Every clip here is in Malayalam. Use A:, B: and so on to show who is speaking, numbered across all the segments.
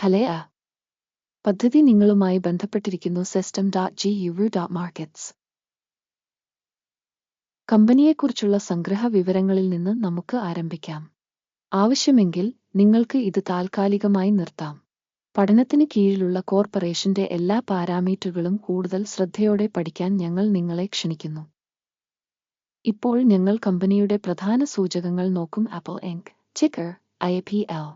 A: ഹലേ പദ്ധതി നിങ്ങളുമായി ബന്ധപ്പെട്ടിരിക്കുന്നു System.guru.markets. കമ്പനിയെക്കുറിച്ചുള്ള സംഗ്രഹ വിവരങ്ങളിൽ നിന്ന് നമുക്ക് ആരംഭിക്കാം. ആവശ്യമെങ്കിൽ നിങ്ങൾക്ക് ഇത് താൽക്കാലികമായി നിർത്താം. പഠനത്തിന് കീഴിലുള്ള കോർപ്പറേഷന്റെ എല്ലാ പാരാമീറ്ററുകളും കൂടുതൽ ശ്രദ്ധയോടെ പഠിക്കാൻ ഞങ്ങൾ നിങ്ങളെ ക്ഷണിക്കുന്നു. ഇപ്പോൾ ഞങ്ങൾ കമ്പനിയുടെ പ്രധാന സൂചകങ്ങൾ നോക്കും. ആപ്പിൾ ഇൻക്. Ticker IPL.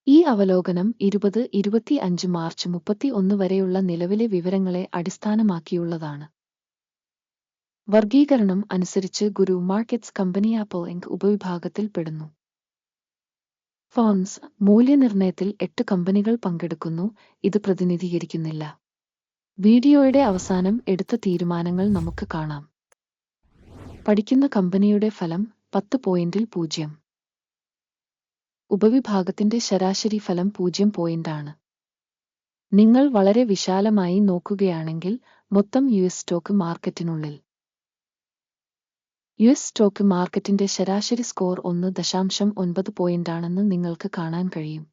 A: ഈ അവലോകനം 2025 മാർച്ച് 31 വരെയുള്ള നിലവിലെ വിവരങ്ങളെ അടിസ്ഥാനമാക്കിയുള്ളതാണ്. വർഗീകരണം അനുസരിച്ച് ഗുരു മാർക്കറ്റ്സ് കമ്പനി ആപ്പിൾ ഇൻക് ഉപവിഭാഗത്തിൽ പെടുന്നു. ഫണ്ട്സ് മൂല്യനിർണ്ണയത്തിൽ 8 കമ്പനികൾ പങ്കെടുക്കുന്നു. ഇത് പ്രതിനിധീകരിക്കുന്നില്ല. വീഡിയോയുടെ അവസാനം എടുത്ത തീരുമാനങ്ങൾ നമുക്ക് കാണാം. പഠിക്കുന്ന കമ്പനിയുടെ ഫലം 10 പോയിന്റിൽ 0. ഉപവിഭാഗത്തിന്റെ ശരാശരി ഫലം 0 പോയിന്റാണ്. നിങ്ങൾ വളരെ വിശാലമായി നോക്കുകയാണെങ്കിൽ മൊത്തം US സ്റ്റോക്ക് മാർക്കറ്റിനുള്ളിൽ US സ്റ്റോക്ക് മാർക്കറ്റിന്റെ ശരാശരി സ്കോർ 1.9 പോയിന്റാണെന്ന് നിങ്ങൾക്ക് കാണാൻ കഴിയും.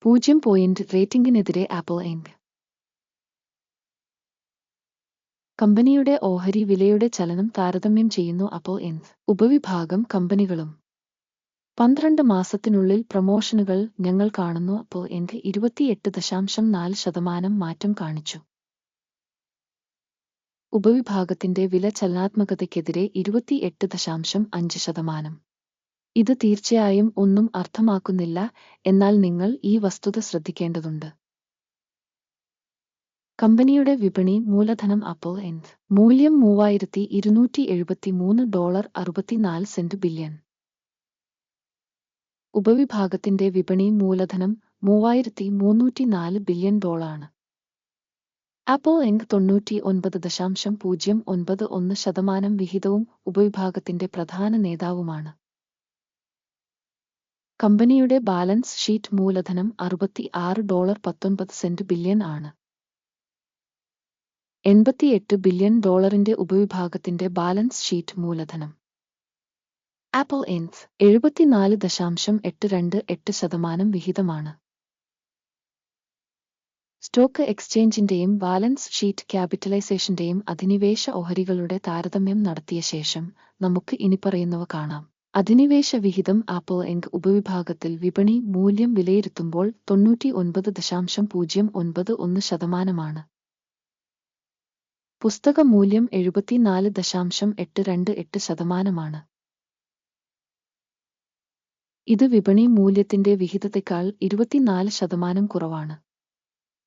A: 0 പോയിന്റ് റേറ്റിംഗിനെതിരെ ആപ്പിൾ ഇൻക്. കമ്പനിയുടെ ഓഹരി വിലയുടെ ചലനം താരതമ്യം ചെയ്യുന്നു. ആപ്പിൾ ഇൻക്. ഉപവിഭാഗം കമ്പനികളും 12 മാസത്തിനുള്ളിൽ പ്രമോഷനുകൾ ഞങ്ങൾ കാണുന്നു. ആപ്പിൾ ഇൻക് 28.4% മാറ്റം കാണിച്ചു. ഉപവിഭാഗത്തിന്റെ വില ചലനാത്മകതയ്ക്കെതിരെ 28.5%. ഇത് തീർച്ചയായും ഒന്നും അർത്ഥമാക്കുന്നില്ല, എന്നാൽ നിങ്ങൾ ഈ വസ്തുത ശ്രദ്ധിക്കേണ്ടതുണ്ട്. കമ്പനിയുടെ വിപണി മൂലധനം ആപ്പിൾ ഇൻക്. മൂല്യം $3273.64 ബില്യൺ. ഉപവിഭാഗത്തിന്റെ വിപണി മൂലധനം $3304 ബില്യൺ. ആപ്പിൾ ഇൻക് 99.091% വിഹിതവും ഉപവിഭാഗത്തിന്റെ പ്രധാന നേതാവുമാണ്. കമ്പനിയുടെ ബാലൻസ് ഷീറ്റ് മൂലധനം $66.19 ബില്യൺ ആണ്. $88 ബില്യൺ ഉപവിഭാഗത്തിന്റെ ബാലൻസ് ഷീറ്റ് മൂലധനം. ആപ്പിൾ ഇൻക് 74.828% വിഹിതമാണ്. സ്റ്റോക്ക് എക്സ്ചേഞ്ചിന്റെയും ബാലൻസ് ഷീറ്റ് ക്യാപിറ്റലൈസേഷന്റെയും അധിനിവേശ ഓഹരികളുടെ താരതമ്യം നടത്തിയ ശേഷം നമുക്ക് ഇനിപ്പറയുന്നവ കാണാം. അധിനിവേശ വിഹിതം ആപ്പിൾ ഇൻക് ഉപവിഭാഗത്തിൽ വിപണി മൂല്യം വിലയിരുത്തുമ്പോൾ 99.091%. പുസ്തക മൂല്യം 74.828%. ഇത് വിപണി മൂല്യത്തിന്റെ വിഹിതത്തെക്കാൾ 24% കുറവാണ്.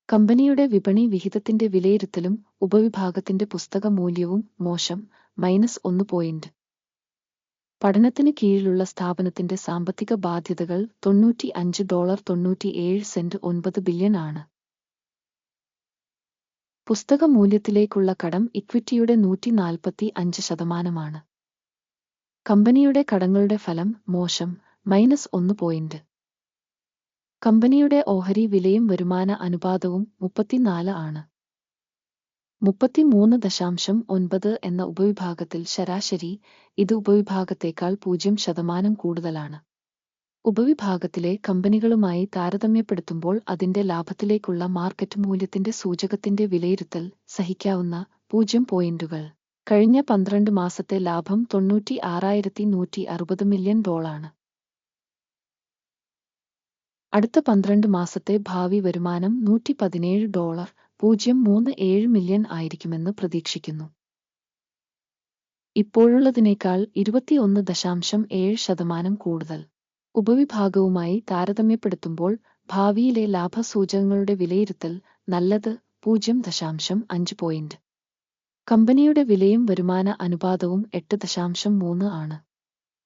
A: കമ്പനിയുടെ വിപണി വിഹിതത്തിന്റെ വിലയിരുത്തലും ഉപവിഭാഗത്തിന്റെ പുസ്തക മൂല്യവും മോശം -1 പോയിന്റ്. പഠനത്തിന് കീഴിലുള്ള സ്ഥാപനത്തിന്റെ സാമ്പത്തിക ബാധ്യതകൾ $95.97 ബില്യൺ ആണ്. പുസ്തക മൂല്യത്തിലേക്കുള്ള കടം ഇക്വിറ്റിയുടെ 145%. കമ്പനിയുടെ കടങ്ങളുടെ ഫലം മോശം -1 പോയിന്റ്. കമ്പനിയുടെ ഓഹരി വിലയും വരുമാന അനുപാതവും 34 ആണ്. 33.9 എന്ന ഉപവിഭാഗത്തിൽ ശരാശരി, ഇത് ഉപവിഭാഗത്തേക്കാൾ 0% കൂടുതലാണ്. ഉപവിഭാഗത്തിലെ കമ്പനികളുമായി താരതമ്യപ്പെടുത്തുമ്പോൾ അതിന്റെ ലാഭത്തിലേക്കുള്ള മാർക്കറ്റ് മൂല്യത്തിന്റെ സൂചകത്തിന്റെ വിലയിരുത്തൽ സഹിക്കാവുന്ന 0 പോയിന്റുകൾ. കഴിഞ്ഞ 12 മാസത്തെ ലാഭം $96,160 മില്യൺ. അടുത്ത 12 മാസത്തെ ഭാവി വരുമാനം $117.037 മില്യൺ ആയിരിക്കുമെന്ന് പ്രതീക്ഷിക്കുന്നു. ഇപ്പോഴുള്ളതിനേക്കാൾ 21.7% കൂടുതൽ. ഉപവിഭാഗവുമായി താരതമ്യപ്പെടുത്തുമ്പോൾ ഭാവിയിലെ ലാഭസൂചകങ്ങളുടെ വിലയിരുത്തൽ നല്ലത് 0.5 പോയിന്റ്. കമ്പനിയുടെ വിലയും വരുമാന അനുപാതവും 8.3 ആണ്.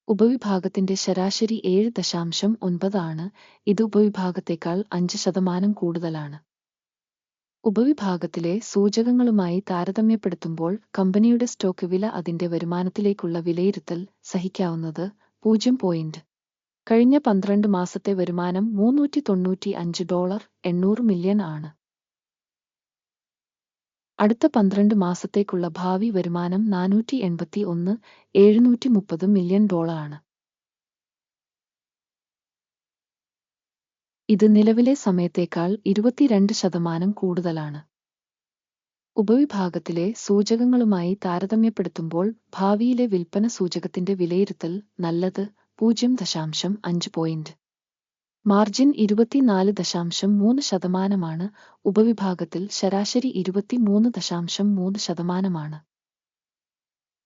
A: ഉപവിഭാഗത്തിന്റെ ശരാശരി 7.9 ആണ്. ഇത് ഉപവിഭാഗത്തേക്കാൾ 5% കൂടുതലാണ്. ഉപവിഭാഗത്തിലെ സൂചകങ്ങളുമായി താരതമ്യപ്പെടുത്തുമ്പോൾ കമ്പനിയുടെ സ്റ്റോക്ക് വില അതിന്റെ വരുമാനത്തിലേക്കുള്ള വിലയിരുത്തൽ സഹിക്കാവുന്നത് 0 പോയിന്റ്. കഴിഞ്ഞ 12 മാസത്തെ വരുമാനം $395.800 മില്യൺ ആണ്. അടുത്ത 12 മാസത്തേക്കുള്ള ഭാവി വരുമാനം $481.730 മില്യൺ ആണ്. ഇത് നിലവിലെ സമയത്തേക്കാൾ 22% കൂടുതലാണ്. ഉപവിഭാഗത്തിലെ സൂചകങ്ങളുമായി താരതമ്യപ്പെടുത്തുമ്പോൾ ഭാവിയിലെ വിൽപ്പന സൂചകത്തിന്റെ വിലയിരുത്തൽ നല്ലത് 0.5 പോയിന്റ്. മാർജിൻ 24.3%. ഉപവിഭാഗത്തിൽ ശരാശരി 23.3%.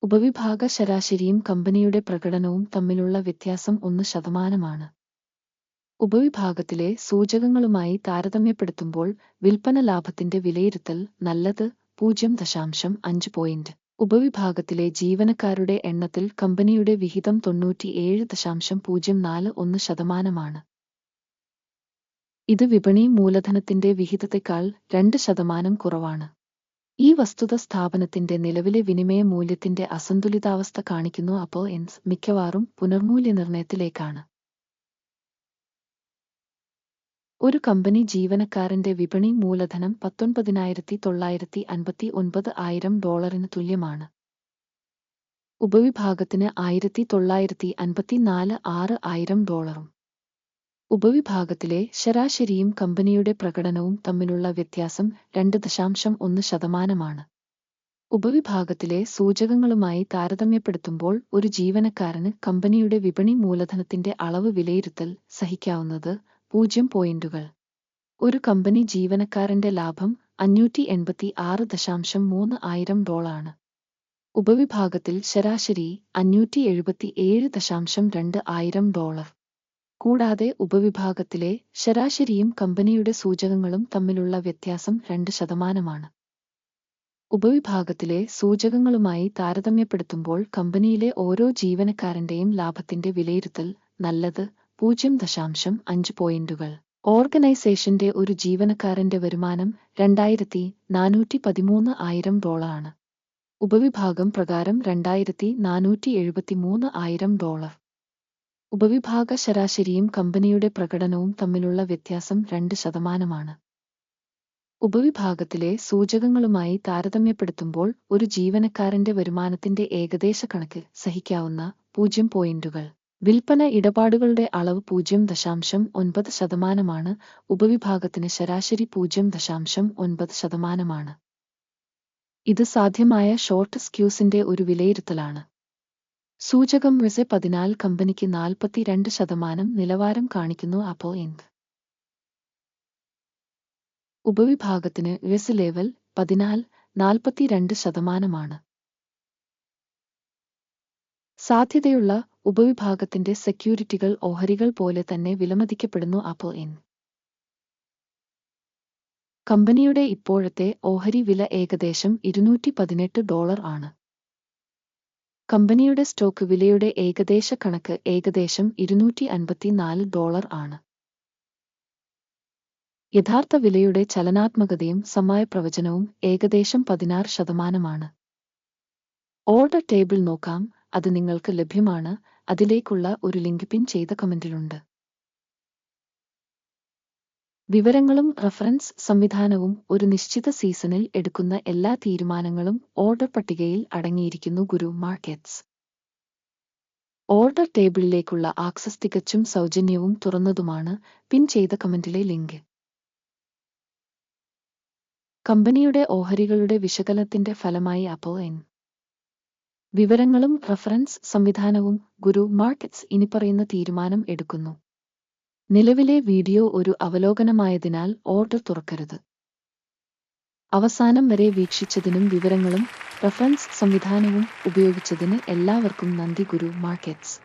A: ഉപവിഭാഗ ശരാശരിയും കമ്പനിയുടെ പ്രകടനവും തമ്മിലുള്ള വ്യത്യാസം 1%. ഉപവിഭാഗത്തിലെ സൂചകങ്ങളുമായി താരതമ്യപ്പെടുത്തുമ്പോൾ വിൽപ്പന ലാഭത്തിന്റെ വിലയിരുത്തൽ നല്ലത് 0.5 പോയിന്റ്. ഉപവിഭാഗത്തിലെ ജീവനക്കാരുടെ എണ്ണത്തിൽ കമ്പനിയുടെ വിഹിതം 97.041%. ഇത് വിപണി മൂലധനത്തിന്റെ വിഹിതത്തെക്കാൾ 2% കുറവാണ്. ഈ വസ്തുത സ്ഥാപനത്തിന്റെ നിലവിലെ വിനിമയ മൂല്യത്തിന്റെ അസന്തുലിതാവസ്ഥ കാണിക്കുന്നു. അപ്പോൾ മിക്കവാറും പുനർമൂല്യനിർണയത്തിലേക്കാണ്. ഒരു കമ്പനി ജീവനക്കാരന്റെ വിപണി മൂലധനം $19,959,000 തുല്യമാണ്. ഉപവിഭാഗത്തിന് $1,954,600. ഉപവിഭാഗത്തിലെ ശരാശരിയും കമ്പനിയുടെ പ്രകടനവും തമ്മിലുള്ള വ്യത്യാസം 2.1%. ഉപവിഭാഗത്തിലെ സൂചകങ്ങളുമായി താരതമ്യപ്പെടുത്തുമ്പോൾ ഒരു ജീവനക്കാരന് കമ്പനിയുടെ വിപണി മൂലധനത്തിന്റെ അളവ് വിലയിരുത്തൽ സഹിക്കാവുന്നത് 0 പോയിന്റുകൾ. ഒരു കമ്പനി ജീവനക്കാരന്റെ ലാഭം $586,300,000. ഉപവിഭാഗത്തിൽ ശരാശരി $577,200,000. കൂടാതെ ഉപവിഭാഗത്തിലെ ശരാശരിയും കമ്പനിയുടെ സൂചകങ്ങളും തമ്മിലുള്ള വ്യത്യാസം 2%. ഉപവിഭാഗത്തിലെ സൂചകങ്ങളുമായി താരതമ്യപ്പെടുത്തുമ്പോൾ കമ്പനിയിലെ ഓരോ ജീവനക്കാരന്റെയും ലാഭത്തിന്റെ വിലയിരുത്തൽ നല്ലത് 0.5 പോയിന്റുകൾ. ഓർഗനൈസേഷന്റെ ഒരു ജീവനക്കാരന്റെ വരുമാനം $2,413,000. ഉപവിഭാഗം പ്രകാരം $2,473,000. ഉപവിഭാഗ ശരാശരിയും കമ്പനിയുടെ പ്രകടനവും തമ്മിലുള്ള വ്യത്യാസം 2%. ഉപവിഭാഗത്തിലെ സൂചകങ്ങളുമായി താരതമ്യപ്പെടുത്തുമ്പോൾ ഒരു ജീവനക്കാരന്റെ വരുമാനത്തിന്റെ ഏകദേശ കണക്ക് സഹിക്കാവുന്ന 0 പോയിന്റുകൾ. വിൽപ്പന ഇടപാടുകളുടെ അളവ് 0.9%. ഉപവിഭാഗത്തിന് ശരാശരി 0.9%. ഇത് സാധ്യമായ ഷോർട്ട് സ്ക്യൂസിന്റെ ഒരു വിലയിരുത്തലാണ്. സൂചകം റിസെ 14 കമ്പനിക്ക് 42% നിലവാരം കാണിക്കുന്നു. അപ്പോൾ ഉപവിഭാഗത്തിന് റിസ് ലെവൽ 42%. സാധ്യതയുള്ള ഉപവിഭാഗത്തിന്റെ സെക്യൂരിറ്റികൾ ഓഹരികൾ പോലെ തന്നെ വിലമതിക്കപ്പെടുന്നു. അപ്പോൾ കമ്പനിയുടെ ഇപ്പോഴത്തെ ഓഹരി വില ഏകദേശം $218 ആണ്. കമ്പനിയുടെ സ്റ്റോക്ക് വിലയുടെ ഏകദേശ കണക്ക് ഏകദേശം $254 ആണ്. യഥാർത്ഥ വിലയുടെ ചലനാത്മകതയും സമയപ്രവചനവും ഏകദേശം 16%. ഓർഡർ ടേബിൾ നോക്കാം, അത് നിങ്ങൾക്ക് ലഭ്യമാണ്. അതിലേക്കുള്ള ഒരു ലിങ്ക് പിൻ ചെയ്ത കമന്റിലുണ്ട്. വിവരങ്ങളും റഫറൻസ് സംവിധാനവും ഒരു നിശ്ചിത സീസണിൽ എടുക്കുന്ന എല്ലാ തീരുമാനങ്ങളും ഓർഡർ പട്ടികയിൽ അടങ്ങിയിരിക്കുന്നു. ഗുരു മാർക്കറ്റ്സ് ഓർഡർ ടേബിളിലേക്കുള്ള ആക്സസ് തികച്ചും സൗജന്യവും തുറന്നതുമാണ്. പിൻ ചെയ്ത കമന്റിലെ ലിങ്ക്. കമ്പനിയുടെ ഓഹരികളുടെ വിശകലനത്തിന്റെ ഫലമായി അപ്പോൾ വിവരങ്ങളും റഫറൻസ് സംവിധാനവും ഗുരു മാർക്കറ്റ്സ് ഇനിപ്പറയുന്ന തീരുമാനം എടുക്കുന്നു. നിലവിലെ വീഡിയോ ഒരു അവലോകനമായതിനാൽ ഓർഡർ തുറക്കരുത്. അവസാനം വരെ വീക്ഷിച്ചതിനും വിവരങ്ങളും റഫറൻസ് സംവിധാനവും ഉപയോഗിച്ചതിന് എല്ലാവർക്കും നന്ദി. ഗുരു മാർക്കറ്റ്സ്